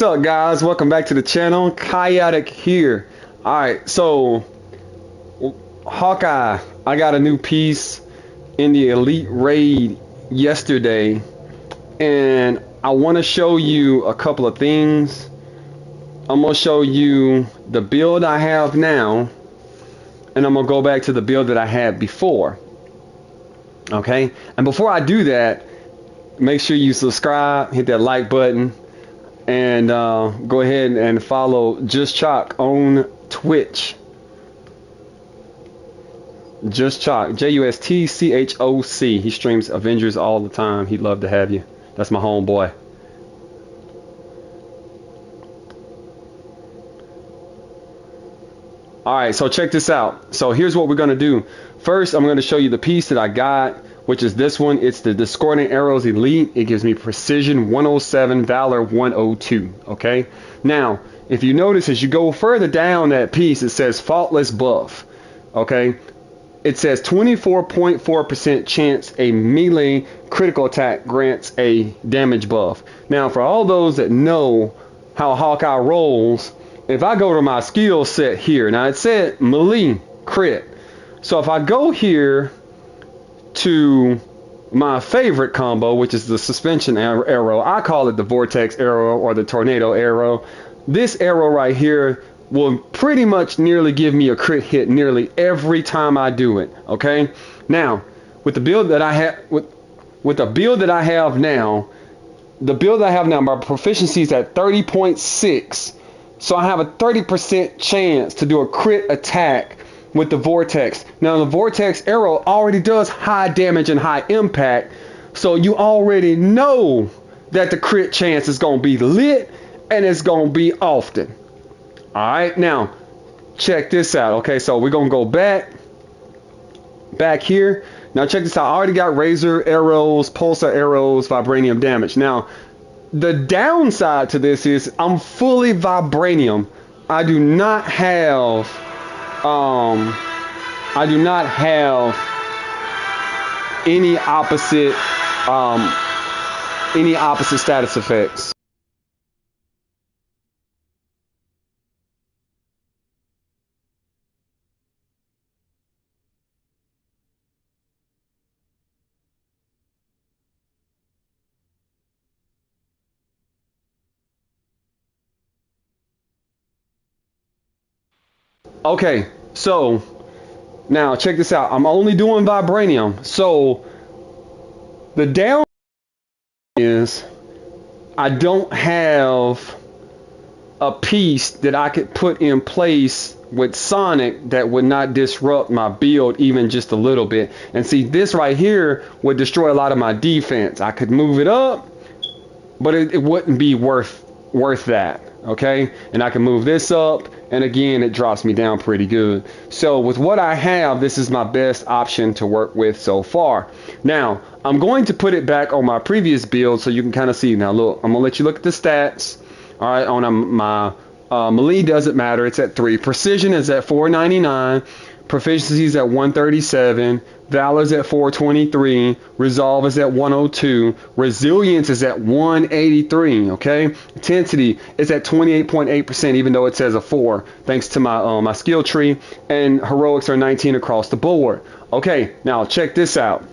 What's up, guys? Welcome back to the channel. Chaotic here. Alright, so Hawkeye, I got a new piece in the Elite Raid yesterday, and I want to show you a couple of things. I'm going to show you the build I have now, and I'm going to go back to the build that I had before. Okay? And before I do that, make sure you subscribe, hit that like button, and go ahead and follow Just Chalk on Twitch. Just Chalk, JUSTCHOC. He streams Avengers all the time. He'd love to have you. That's my homeboy. Alright, so check this out. So here's what we're going to do. First, I'm going to show you the piece that I got, which is this one. It's the Discordant Arrows Elite. It gives me Precision 107, Valor 102. Okay? Now, if you notice, as you go further down that piece, it says Faultless Buff. Okay? It says 24.4% chance a melee critical attack grants a damage buff. Now, for all those that know how Hawkeye rolls, if I go to my skill set here, now it said melee crit. So if I go here to my favorite combo, which is the suspension arrow, I call it the vortex arrow or the tornado arrow. This arrow right here will pretty much nearly give me a crit hit nearly every time I do it. Okay, now with the build that I have, with the build that I have now, my proficiency is at 30.6. So I have a 30% chance to do a crit attack with the vortex. Now the vortex arrow already does high damage and high impact, so you already know that the crit chance is going to be lit and it's going to be often. Alright, now check this out. Okay, so we're going to go back here. Now check this out. I already got razor arrows, pulsar arrows, vibranium damage. Now the downside to this is I'm fully vibranium. I do not have any opposite status effects. Okay, so now check this out. I'm only doing vibranium. So the down is I don't have a piece that I could put in place with Sonic that would not disrupt my build even just a little bit. And see, this right here would destroy a lot of my defense. I could move it up, but it wouldn't be worth that. Okay, and I can move this up, and again it drops me down pretty good. So with what I have, this is my best option to work with so far. Now I'm going to put it back on my previous build so you can kind of see. Now look, I'm gonna let you look at the stats. All right, on my melee doesn't matter, it's at 3. Precision is at 499. Proficiency is at 137. Valor is at 423. Resolve is at 102. Resilience is at 183. Okay. Intensity is at 28.8%, even though it says a 4, thanks to my my skill tree. And heroics are 19 across the board. Okay. Now check this out.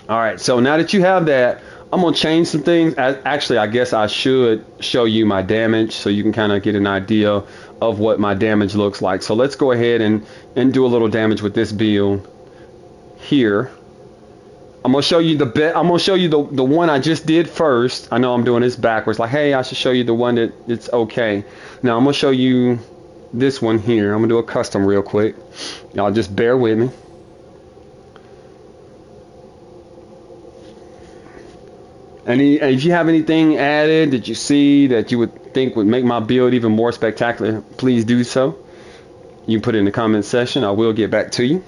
All right. So now that you have that, I'm gonna change some things. Actually, I guess I should show you my damage so you can kind of get an idea of what my damage looks like. So let's go ahead and do a little damage with this build here. I'm gonna show you the one I just did first. I know I'm doing this backwards, like, hey, I should show you the one that it's okay. Now I'm gonna show you this one here. I'm gonna do a custom real quick. Y'all just bear with me. And if you have anything added that you see that you would think would make my build even more spectacular, please do so. You can put it in the comment section. I will get back to you.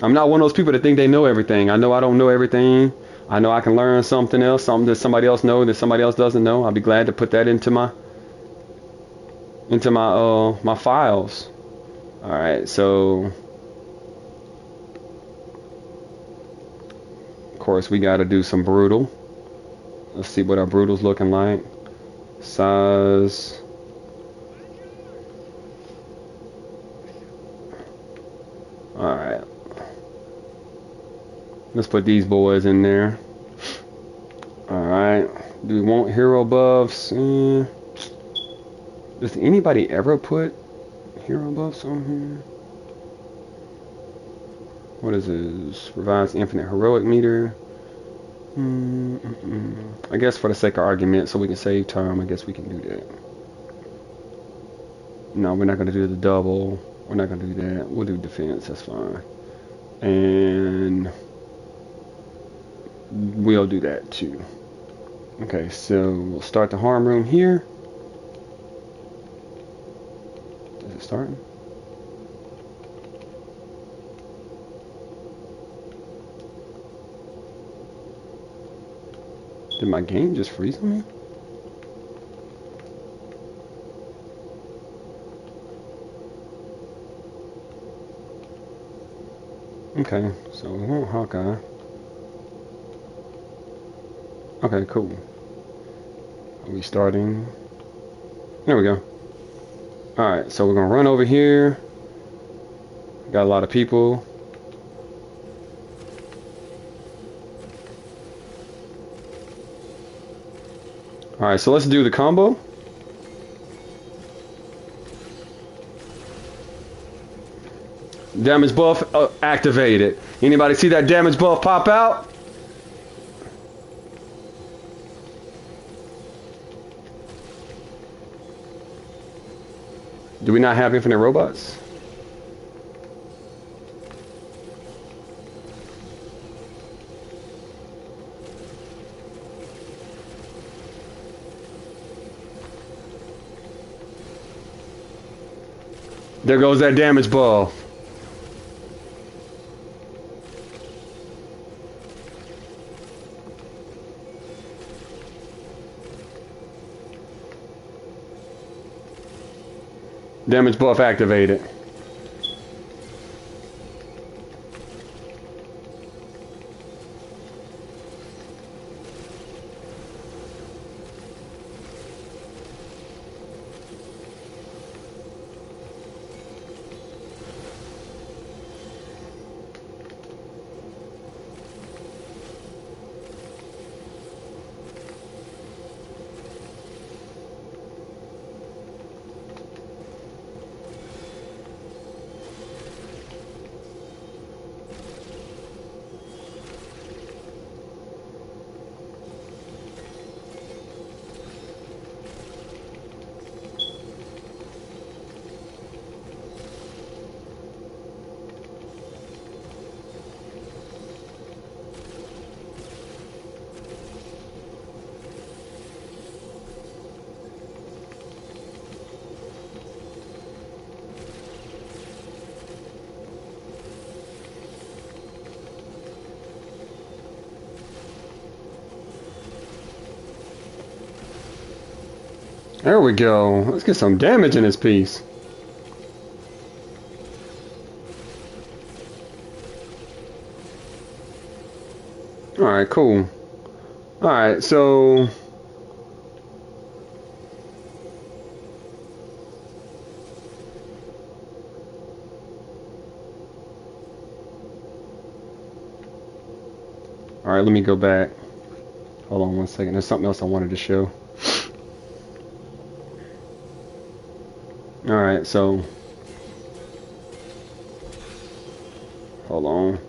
I'm not one of those people that think they know everything. I know I don't know everything. I know I can learn something else, something that somebody else knows that somebody else doesn't know. I'll be glad to put that into my my files. All right, so of course we got to do some brutal. Let's see what our brutal's looking like. Size. Alright. Let's put these boys in there. Alright. Do we want hero buffs? Does anybody ever put hero buffs on here? What is this? Revised infinite heroic meter. I guess for the sake of argument, so we can save time, I guess we can do that. No, we're not going to do the double. We're not going to do that. We'll do defense. That's fine. And we'll do that too. Okay, so we'll start the harm room here. Is it starting? Did my game just freeze on me? Okay, so we want Hawkeye. Okay, cool. Are we starting? There we go. Alright, so we're gonna run over here. Got a lot of people. Alright, so let's do the combo. Damage buff activated. Anybody see that damage buff pop out? Do we not have infinite robots? There goes that damage buff. Damage buff activated. There we go. Let's get some damage in this piece. Alright, cool. Alright, so... Alright, let me go back. Hold on one second. There's something else I wanted to show. Alright, so... Hold on.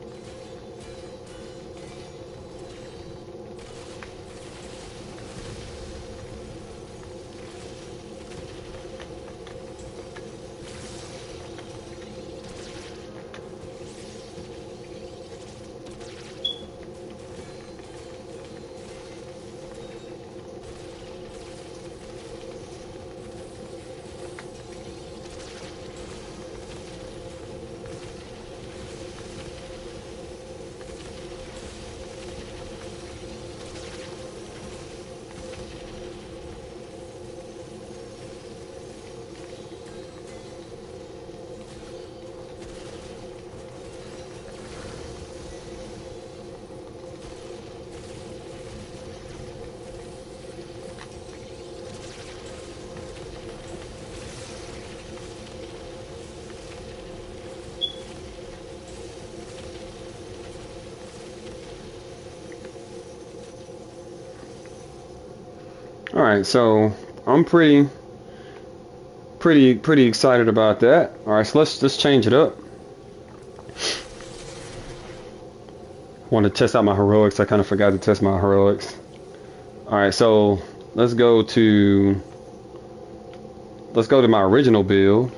right, so I'm pretty excited about that. All right, so let's change it up. Want to test out my heroics. I kind of forgot to test my heroics. All right, so let's go to my original build.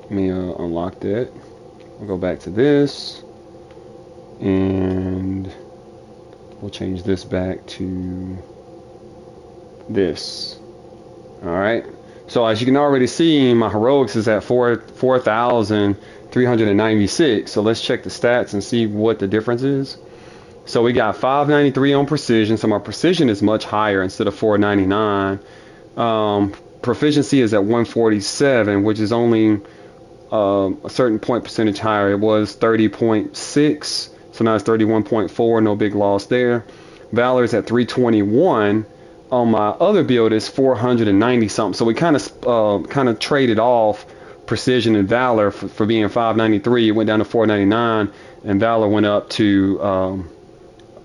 Let me unlock that. We'll go back to this, and we'll change this back to this. All right. So as you can already see, my heroics is at 4,396. So let's check the stats and see what the difference is. So we got 593 on precision. So my precision is much higher instead of 499. Proficiency is at 147, which is only a certain point percentage higher. It was 30.6, so now it's 31.4. No big loss there. Valor is at 321. On my other build is 490 something. So we kind of traded off precision and valor for being 593. It went down to 499, and valor went up to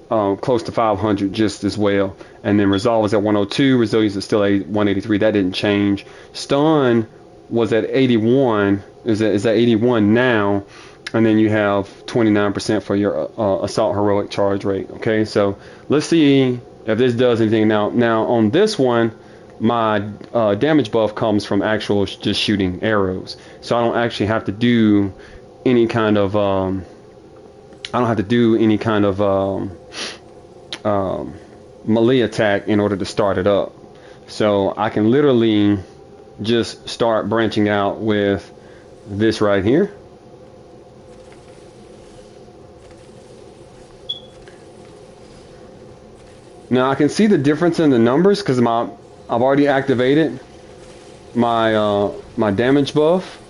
close to 500 just as well. And then resolve is at 102. Resilience is still at 183. That didn't change. Stun was at 81. Is at 81 now. And then you have 29% for your assault heroic charge rate. Okay, so let's see if this does anything now. Now on this one, my damage buff comes from actual just shooting arrows. So I don't actually have to do any kind of melee attack in order to start it up. So I can literally just start branching out with this right here. Now I can see the difference in the numbers because I've already activated my my damage buff.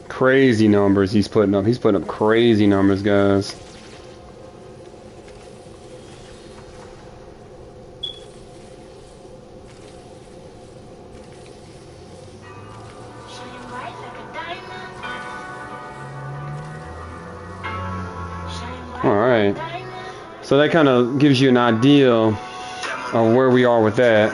Crazy numbers he's putting up. He's putting up crazy numbers, guys. Alright. So that kind of gives you an idea of where we are with that.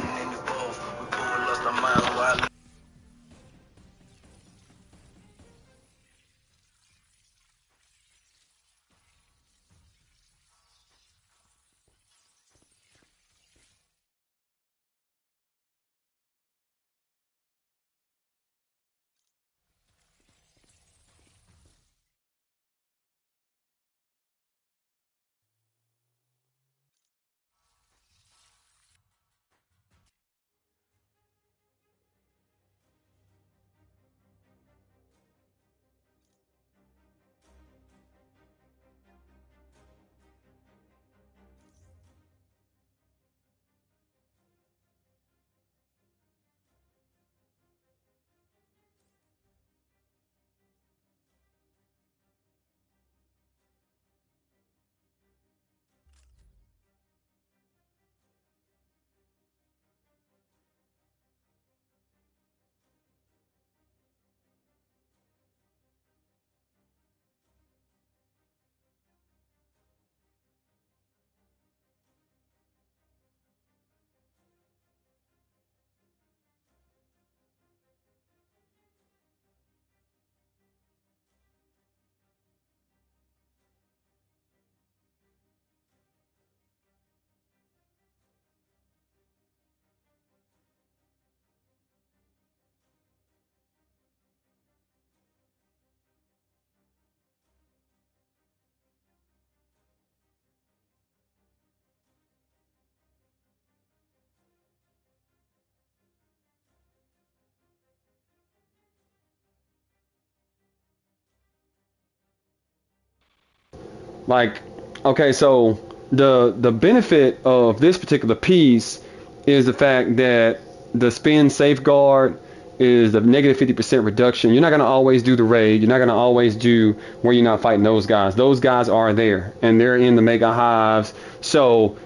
Like, okay, so the benefit of this particular piece is the fact that the spin safeguard is the negative 50% reduction. You're not going to always do the raid. You're not going to always do where you're not fighting those guys. Those guys are there, and they're in the mega hives. So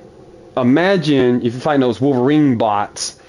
imagine if you're fighting those Wolverine bots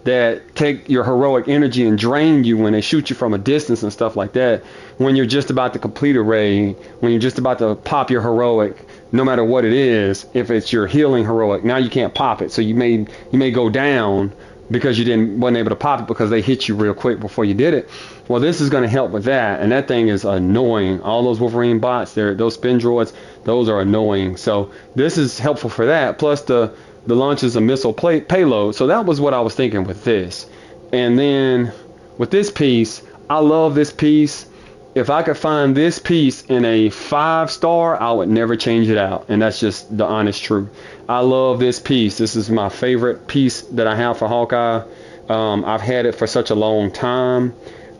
that take your heroic energy and drain you when they shoot you from a distance and stuff like that. When you're just about to complete a raid, when you're just about to pop your heroic, no matter what it is, if it's your healing heroic, now you can't pop it. So you may go down because you wasn't able to pop it because they hit you real quick before you did it. Well, this is going to help with that, and that thing is annoying. All those Wolverine bots, those spin droids, those are annoying. So this is helpful for that. Plus the launches a missile payload. So that was what I was thinking with this. And then with this piece, I love this piece. If I could find this piece in a 5-star, I would never change it out. And that's just the honest truth. I love this piece. This is my favorite piece that I have for Hawkeye. I've had it for such a long time.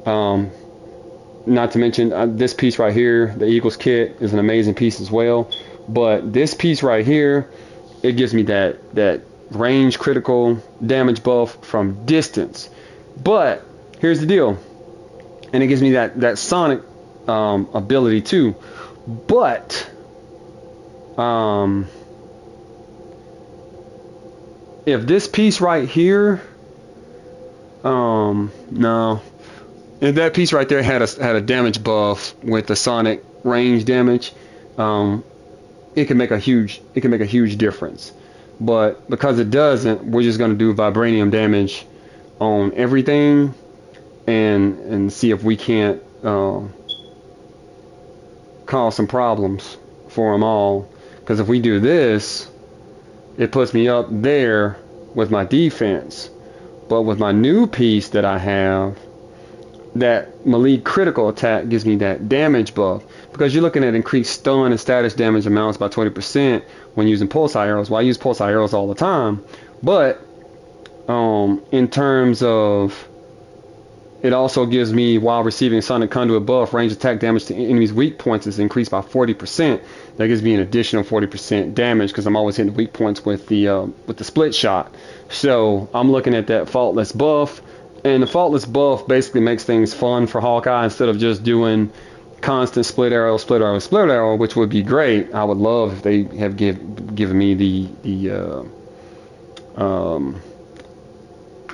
Not to mention this piece right here, the Eagles kit, is an amazing piece as well. But this piece right here, it gives me that range critical damage buff from distance. But here's the deal, and it gives me that sonic ability too. But if this piece right here, no, if that piece right there had a damage buff with the sonic range damage, it can make a huge difference. But because it doesn't, we're just going to do vibranium damage on everything and see if we can't cause some problems for them all. Because if we do this, it puts me up there with my defense. But with my new piece that I have, that melee critical attack gives me that damage buff, because you're looking at increased stun and status damage amounts by 20% when using pulsar arrows. Well, I use pulsar arrows all the time, but in terms of, it also gives me, while receiving sonic conduit buff, range attack damage to enemies' weak points is increased by 40%. That gives me an additional 40% damage because I'm always hitting weak points with the split shot. So I'm looking at that faultless buff. And the faultless buff basically makes things fun for Hawkeye instead of just doing constant split arrow, split arrow, split arrow, which would be great. I would love if they have given me the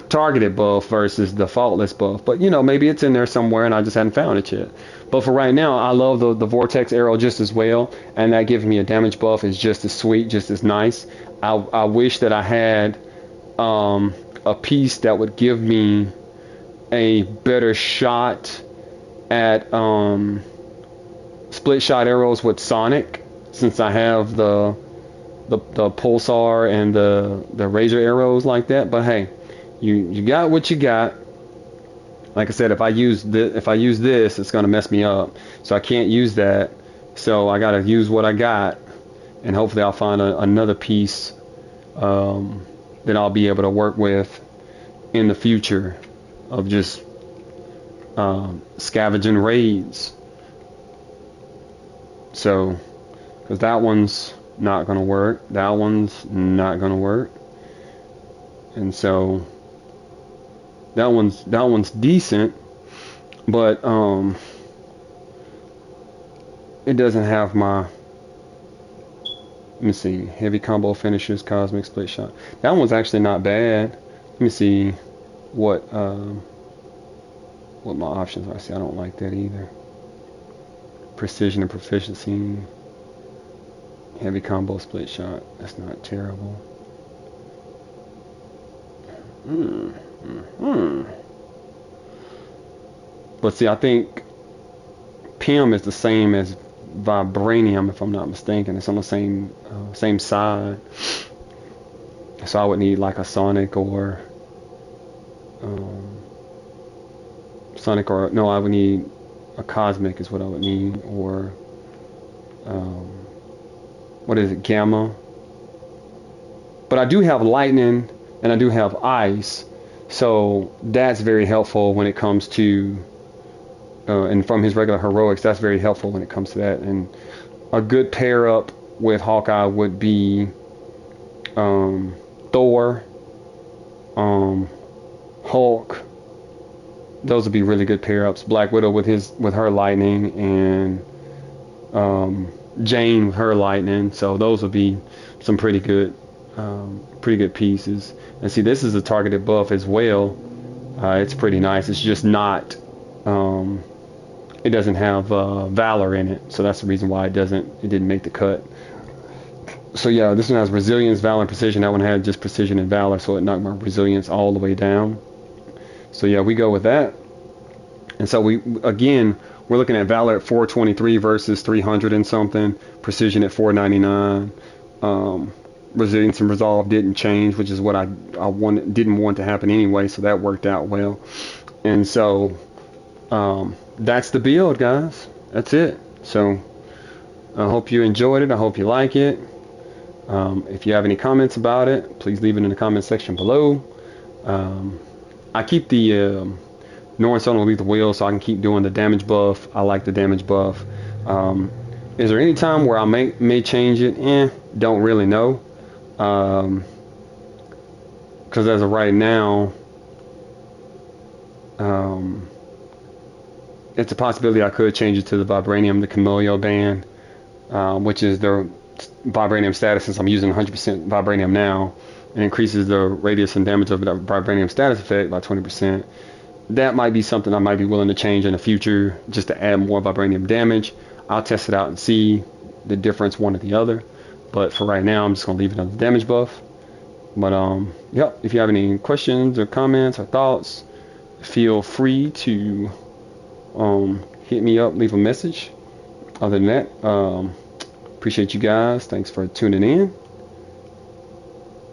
targeted buff versus the faultless buff. But maybe it's in there somewhere and I just hadn't found it yet. But for right now, I love the vortex arrow just as well, and that giving me a damage buff is just as sweet, just as nice. I wish that I had a piece that would give me a better shot at split shot arrows with sonic, since I have the pulsar and the razor arrows like that. But hey, you got what you got. Like I said, if I use this, it's gonna mess me up, so I can't use that. So I gotta use what I got, and hopefully I'll find another piece that I'll be able to work with in the future of just scavenging raids. So, because that one's not gonna work, that one's not gonna work, and so that one's decent, but it doesn't have my, let me see, heavy combo finishes, cosmic split shot. That one's actually not bad. Let me see what my options are. See, I don't like that either. Precision and proficiency, heavy combo split shot. That's not terrible. But see, I think PIM is the same as vibranium, if I'm not mistaken. It's on the same side. So I would need like a sonic or no, I would need a cosmic is what I would need, or what is it, gamma. But I do have lightning and I do have ice, so that's very helpful when it comes to and from his regular heroics, that's very helpful when it comes to that. And a good pair up with Hawkeye would be Thor, Hulk. Those would be really good pair ups. Black Widow with her lightning, and Jane with her lightning. So those would be some pretty good pieces. And see, this is a targeted buff as well. It's pretty nice. It's just not. It doesn't have Valor in it, so that's the reason why it didn't make the cut. So yeah, this one has resilience, valor, and precision. That one had just precision and valor, so it knocked my resilience all the way down. So yeah, we go with that. And so we're looking at valor at 423 versus 300 and something, precision at 499. Resilience and resolve didn't change, which is what I didn't want to happen anyway, so that worked out well. And so that's the build, guys. That's it. So I hope you enjoyed it. I hope you like it. If you have any comments about it, please leave it in the comment section below. I keep the North on Lethal Will so I can keep doing the damage buff. I like the damage buff. Is there any time where I may change it? Don't really know. Because as of right now, it's a possibility I could change it to the Vibranium, the Camellia band, which is the Vibranium status, since I'm using 100% Vibranium now. It increases the radius and damage of the Vibranium status effect by 20%. That might be something I might be willing to change in the future, just to add more Vibranium damage. I'll test it out and see the difference one or the other. But for right now, I'm just going to leave it on the damage buff. But yep, if you have any questions or comments or thoughts, feel free to hit me up, leave a message. Other than that, appreciate you guys. Thanks for tuning in.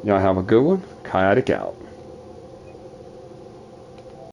Y'all have a good one. Chaotic out.